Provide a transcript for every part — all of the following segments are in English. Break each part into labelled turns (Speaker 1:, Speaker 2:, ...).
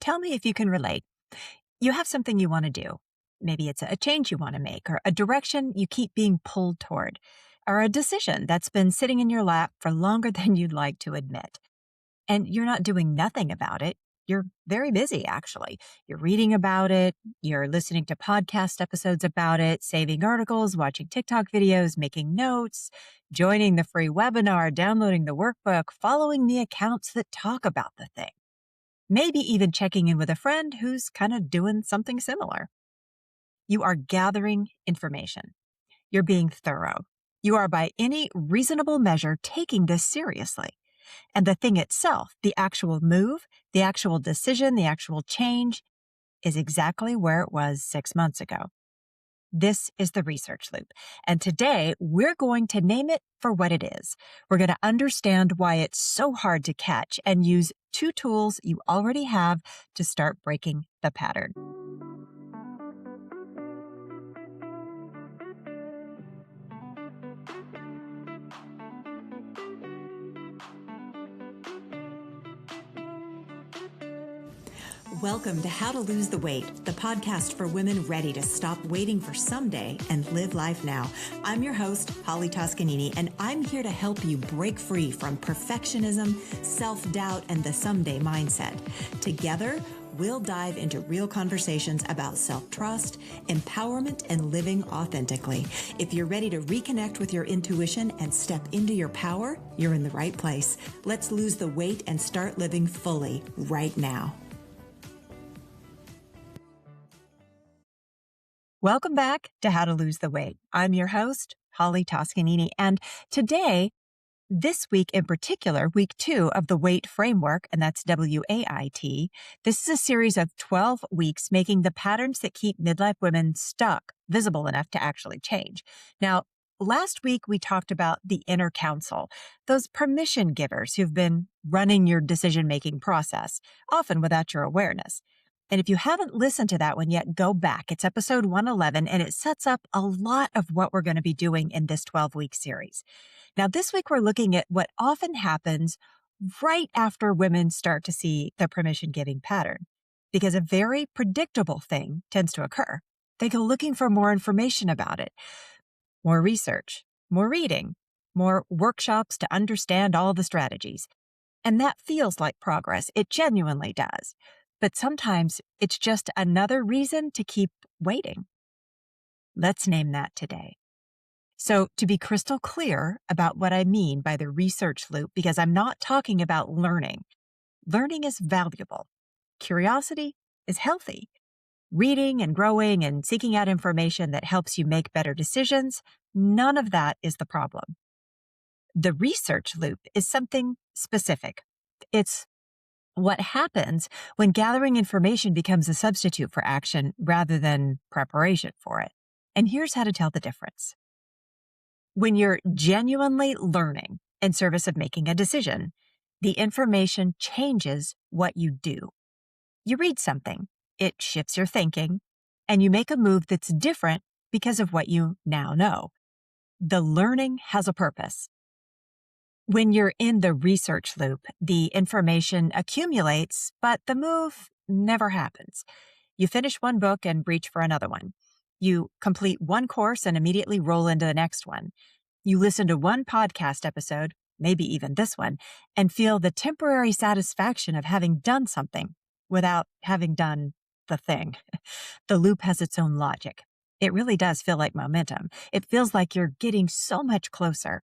Speaker 1: tell me if you can relate. You have something you want to do. Maybe it's a change you want to make, or a direction you keep being pulled toward, or a decision that's been sitting in your lap for longer than you'd like to admit. And you're not doing nothing about it. You're very busy, actually. You're reading about it, you're listening to podcast episodes about it, saving articles, watching TikTok videos, making notes, joining the free webinar, downloading the workbook, following the accounts that talk about the thing. Maybe even checking in with a friend who's kind of doing something similar. You are gathering information. You're being thorough. You are, by any reasonable measure, taking this seriously. And the thing itself, the actual move, the actual decision, the actual change, is exactly where it was 6 months ago. This is the research loop. And today, we're going to name it for what it is. We're going to understand why it's so hard to catch and use 2 tools you already have to start breaking the pattern. Welcome to How to Lose the Weight, the podcast for women ready to stop waiting for someday and live life now. I'm your host, Holly Toscanini, and I'm here to help you break free from perfectionism, self-doubt, and the someday mindset. Together, we'll dive into real conversations about self-trust, empowerment, and living authentically. If you're ready to reconnect with your intuition and step into your power, you're in the right place. Let's lose the weight and start living fully right now. Welcome back to How to Lose the Weight. I'm your host, Holly Toscanini, and today, this week in particular, week 2 of the WAIT framework, and that's W.A.I.T, this is a series of 12 weeks making the patterns that keep midlife women stuck visible enough to actually change. Now, last week we talked about the inner council, those permission givers who've been running your decision-making process, often without your awareness. And if you haven't listened to that one yet, go back. It's episode 111, and it sets up a lot of what we're going to be doing in this 12-week series. Now, this week, we're looking at what often happens right after women start to see the permission-giving pattern, because a very predictable thing tends to occur. They go looking for more information about it, more research, more reading, more workshops to understand all the strategies. And that feels like progress. It genuinely does. But sometimes it's just another reason to keep waiting. Let's name that today. So to be crystal clear about what I mean by the research loop, because I'm not talking about learning. Learning is valuable. Curiosity is healthy. Reading and growing and seeking out information that helps you make better decisions, none of that is the problem. The research loop is something specific. It's what happens when gathering information becomes a substitute for action rather than preparation for it. And here's how to tell the difference. When you're genuinely learning in service of making a decision, the information changes what you do. You read something, it shifts your thinking, and you make a move that's different because of what you now know. The learning has a purpose. When you're in the research loop, the information accumulates, but the move never happens. You finish one book and reach for another one. You complete one course and immediately roll into the next one. You listen to one podcast episode, maybe even this one, and feel the temporary satisfaction of having done something without having done the thing. The loop has its own logic. It really does feel like momentum. It feels like you're getting so much closer.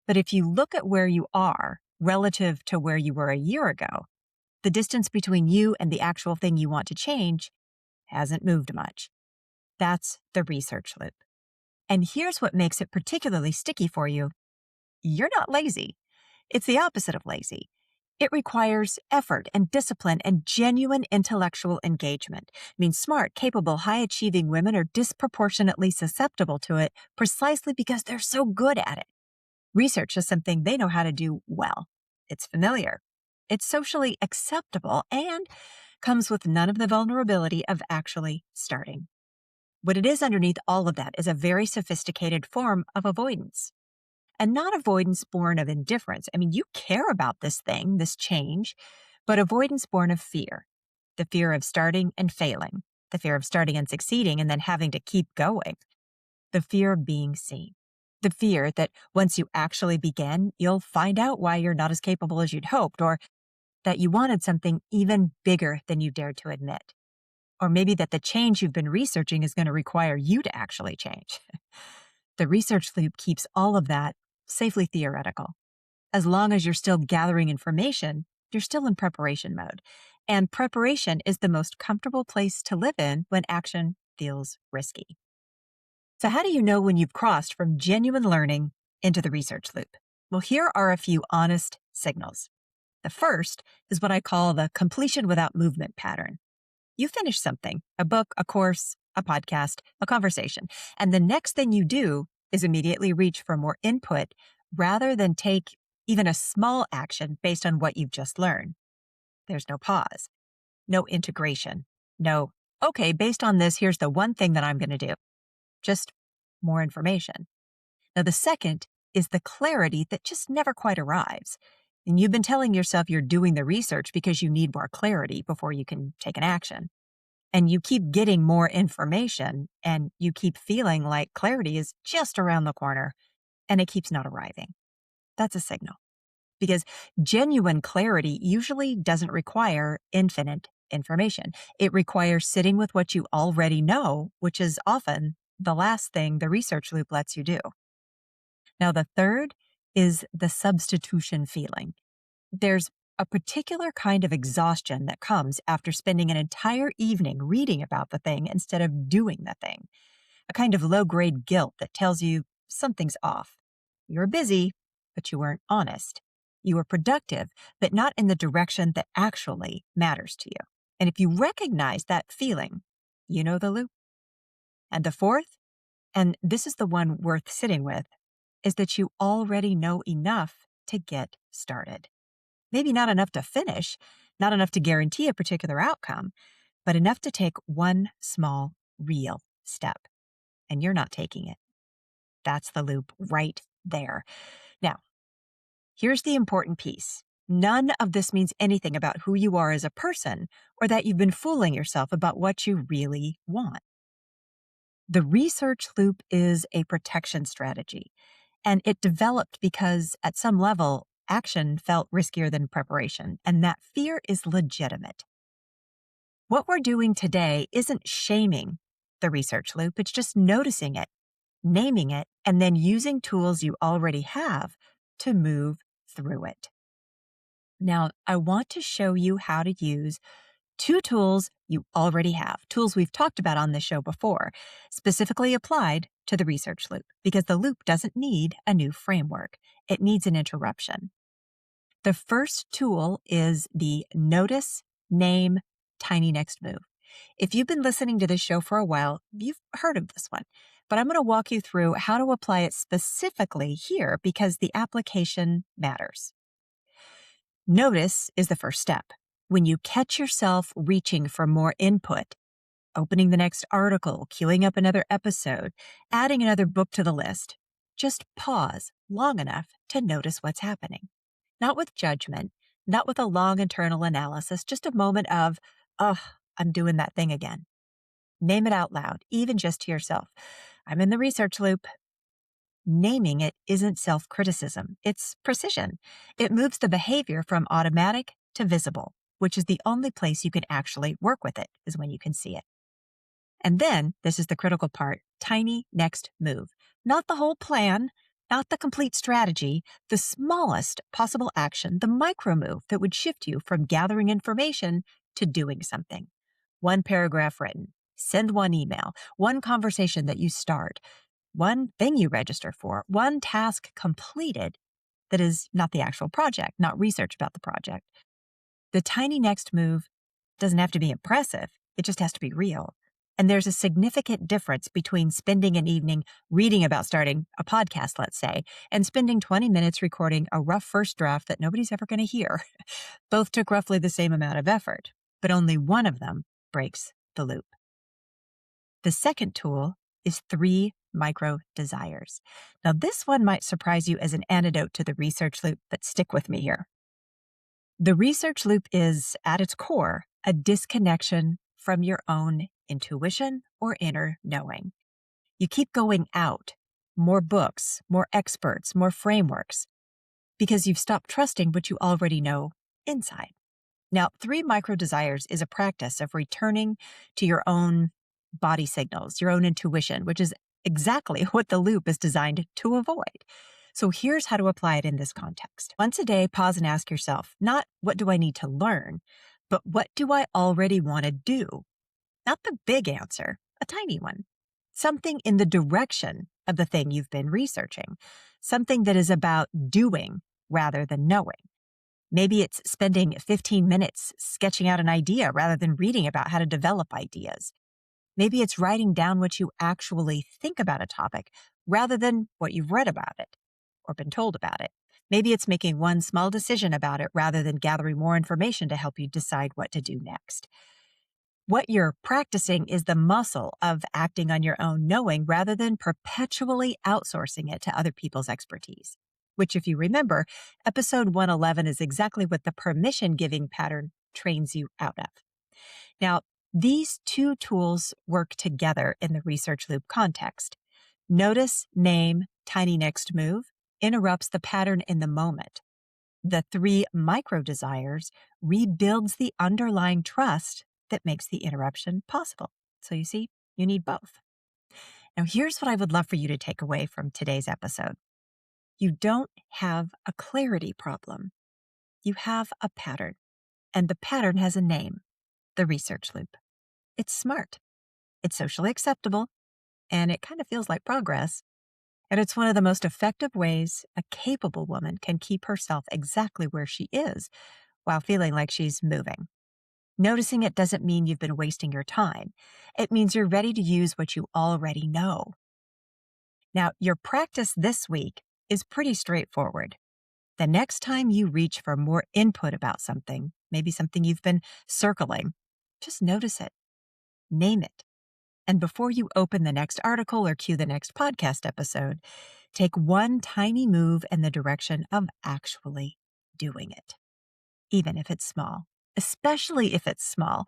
Speaker 1: But if you look at where you are relative to where you were a year ago, the distance between you and the actual thing you want to change hasn't moved much. That's the research loop. And here's what makes it particularly sticky for you. You're not lazy. It's the opposite of lazy. It requires effort and discipline and genuine intellectual engagement. I mean, smart, capable, high-achieving women are disproportionately susceptible to it precisely because they're so good at it. Research is something they know how to do well. It's familiar. It's socially acceptable and comes with none of the vulnerability of actually starting. What it is underneath all of that is a very sophisticated form of avoidance. And not avoidance born of indifference. I mean, you care about this thing, this change, but avoidance born of fear. the fear of starting and failing, the fear of starting and succeeding and then having to keep going, the fear of being seen, the fear that once you actually begin, you'll find out why you're not as capable as you'd hoped, or that you wanted something even bigger than you dared to admit. Or maybe that the change you've been researching is going to require you to actually change. The research loop keeps all of that safely theoretical. As long as you're still gathering information, you're still in preparation mode. And preparation is the most comfortable place to live in when action feels risky. So how do you know when you've crossed from genuine learning into the research loop? Well, here are a few honest signals. The first is what I call the completion without movement pattern. You finish something, a book, a course, a podcast, a conversation, and the next thing you do is immediately reach for more input rather than take even a small action based on what you've just learned. There's no pause, no integration, no, okay, based on this, here's the one thing that I'm going to do. Just more information. Now, the second is the clarity that just never quite arrives. And you've been telling yourself you're doing the research because you need more clarity before you can take an action. And you keep getting more information and you keep feeling like clarity is just around the corner and it keeps not arriving. That's a signal. Because genuine clarity usually doesn't require infinite information. It requires sitting with what you already know, which is often the last thing the research loop lets you do. Now, the third is the substitution feeling. There's a particular kind of exhaustion that comes after spending an entire evening reading about the thing instead of doing the thing. A kind of low-grade guilt that tells you something's off. You were busy, but you weren't honest. You were productive, but not in the direction that actually matters to you. And if you recognize that feeling, you know the loop. And the fourth, and this is the one worth sitting with, is that you already know enough to get started. Maybe not enough to finish, not enough to guarantee a particular outcome, but enough to take one small, real step. And you're not taking it. That's the loop right there. Now, here's the important piece. None of this means anything about who you are as a person or that you've been fooling yourself about what you really want. The research loop is a protection strategy, and it developed because at some level, action felt riskier than preparation, and that fear is legitimate. What we're doing today isn't shaming the research loop, it's just noticing it, naming it, and then using tools you already have to move through it. Now, I want to show you how to use two tools you already have, tools we've talked about on this show before, specifically applied to the research loop, because the loop doesn't need a new framework. It needs an interruption. The first tool is the Notice, Name, Tiny Next Move. If you've been listening to this show for a while, you've heard of this one, but I'm going to walk you through how to apply it specifically here because the application matters. Notice is the first step. When you catch yourself reaching for more input, opening the next article, queuing up another episode, adding another book to the list, just pause long enough to notice what's happening. Not with judgment, not with a long internal analysis, just a moment of, oh, I'm doing that thing again. Name it out loud, even just to yourself. I'm in the research loop. Naming it isn't self-criticism. It's precision. It moves the behavior from automatic to visible, which is the only place you can actually work with it, is when you can see it. And then, this is the critical part, tiny next move. Not the whole plan, not the complete strategy, the smallest possible action, the micro move that would shift you from gathering information to doing something. One paragraph written, send one email, one conversation that you start, one thing you register for, one task completed that is not the actual project, not research about the project. The tiny next move doesn't have to be impressive. It just has to be real. And there's a significant difference between spending an evening reading about starting a podcast, let's say, and spending 20 minutes recording a rough first draft that nobody's ever going to hear. Both took roughly the same amount of effort, but only one of them breaks the loop. The second tool is 3 micro desires. Now, this one might surprise you as an antidote to the research loop, but stick with me here. The research loop is, at its core, a disconnection from your own intuition or inner knowing. You keep going out, more books, more experts, more frameworks, because you've stopped trusting what you already know inside. Now, 3 micro desires is a practice of returning to your own body signals, your own intuition, which is exactly what the loop is designed to avoid. So here's how to apply it in this context. Once a day, pause and ask yourself, not what do I need to learn, but what do I already want to do? Not the big answer, a tiny one. Something in the direction of the thing you've been researching. Something that is about doing rather than knowing. Maybe it's spending 15 minutes sketching out an idea rather than reading about how to develop ideas. Maybe it's writing down what you actually think about a topic rather than what you've read about it or been told about it. Maybe it's making one small decision about it rather than gathering more information to help you decide what to do next. What you're practicing is the muscle of acting on your own knowing rather than perpetually outsourcing it to other people's expertise, which, if you remember, episode 111 is exactly what the permission-giving pattern trains you out of. Now, these 2 tools work together in the research loop context. Notice, name, tiny next move interrupts the pattern in the moment. The 3 micro desires rebuilds the underlying trust that makes the interruption possible. So you see, you need both. Now, here's what I would love for you to take away from today's episode. You don't have a clarity problem. You have a pattern, and the pattern has a name, the research loop. It's smart. It's socially acceptable, and it kind of feels like progress. And it's one of the most effective ways a capable woman can keep herself exactly where she is while feeling like she's moving. Noticing it doesn't mean you've been wasting your time. It means you're ready to use what you already know. Now, your practice this week is pretty straightforward. The next time you reach for more input about something, maybe something you've been circling, just notice it, name it. And before you open the next article or cue the next podcast episode, take one tiny move in the direction of actually doing it, even if it's small, especially if it's small.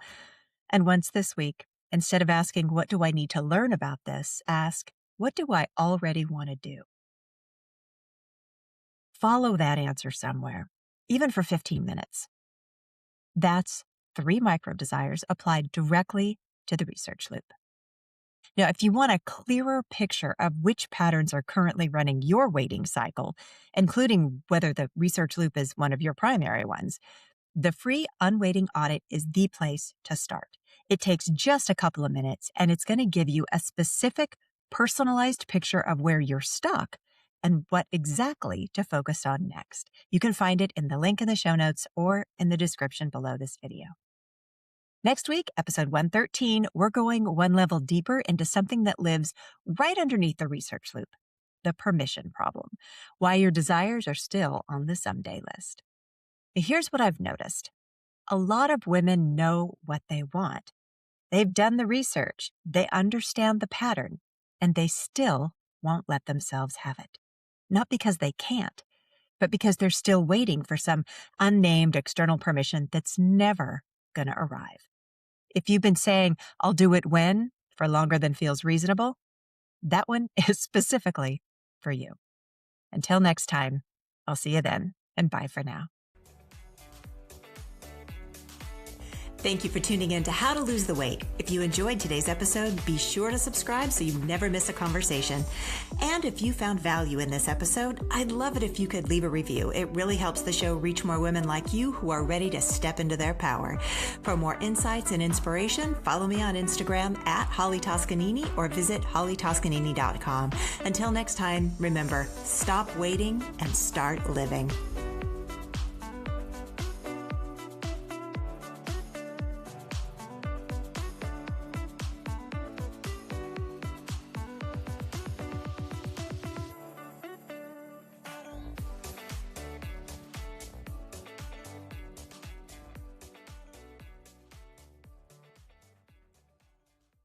Speaker 1: And once this week, instead of asking, what do I need to learn about this, ask, what do I already want to do? Follow that answer somewhere, even for 15 minutes. That's 3 micro desires applied directly to the research loop. Now, if you want a clearer picture of which patterns are currently running your waiting cycle, including whether the research loop is one of your primary ones, the free Unwaiting Audit is the place to start. It takes just a couple of minutes, and it's going to give you a specific, personalized picture of where you're stuck and what exactly to focus on next. You can find it in the link in the show notes or in the description below this video. Next week, episode 113, we're going one level deeper into something that lives right underneath the research loop, the permission problem, why your desires are still on the someday list. Here's what I've noticed. A lot of women know what they want. They've done the research, they understand the pattern, and they still won't let themselves have it. Not because they can't, but because they're still waiting for some unnamed external permission that's never going to arrive. If you've been saying, I'll do it when, for longer than feels reasonable, that one is specifically for you. Until next time, I'll see you then, and bye for now. Thank you for tuning in to How to Lose the Weight. If you enjoyed today's episode, be sure to subscribe so you never miss a conversation. And if you found value in this episode, I'd love it if you could leave a review. It really helps the show reach more women like you who are ready to step into their power. For more insights and inspiration, follow me on Instagram at Holly Toscanini or visit hollytoscanini.com. Until next time, remember, stop waiting and start living.